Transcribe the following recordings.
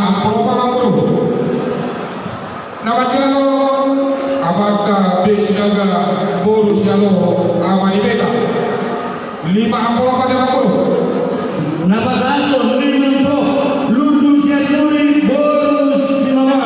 amplopa mangkuru. Nama jalo abata besinaga boru jalo amani beda. 5 amplopa de mangkuru. Nama satu 50 Lundu Syaturi boru Sinoma.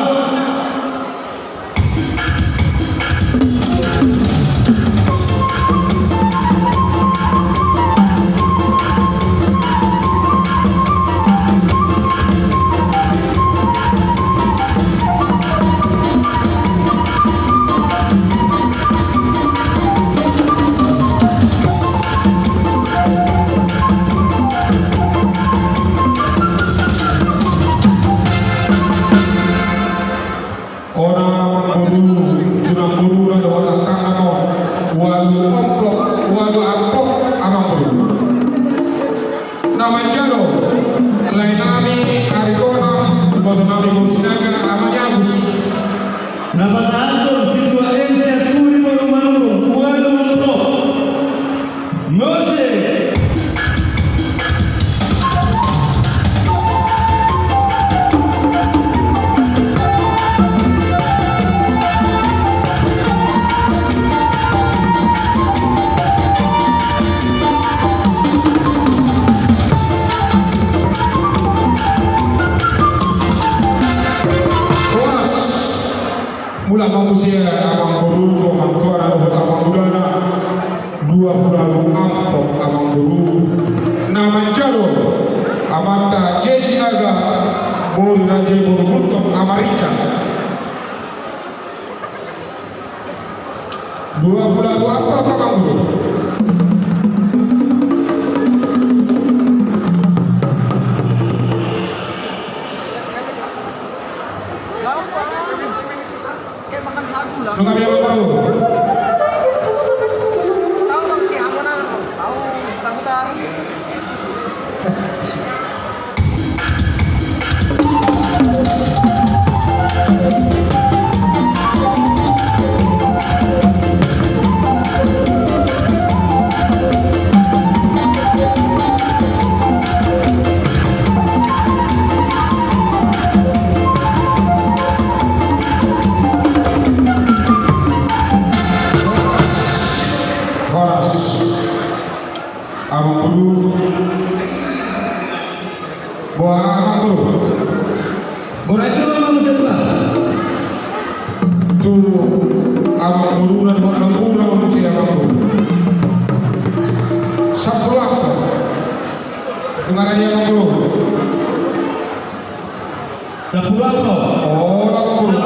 Nama satu siswa Syaturi boru Manurung walu pro Mose. Mula manusia abang beruto mantuara dohot abang budana 20 ampok abang buru nama jalo amata jesi naga boru raja boru buntong amarica 20 apa abang buru. Nung kami apa baru? Tahu bang si Hamon apa? Tahu putar-putar. Abang buru buah abang buru Bola itu memang sebelah. tu abang buru dan abang buru manusia abang buru 10 apa dengan dia abang buru 10 apa? oh abang buru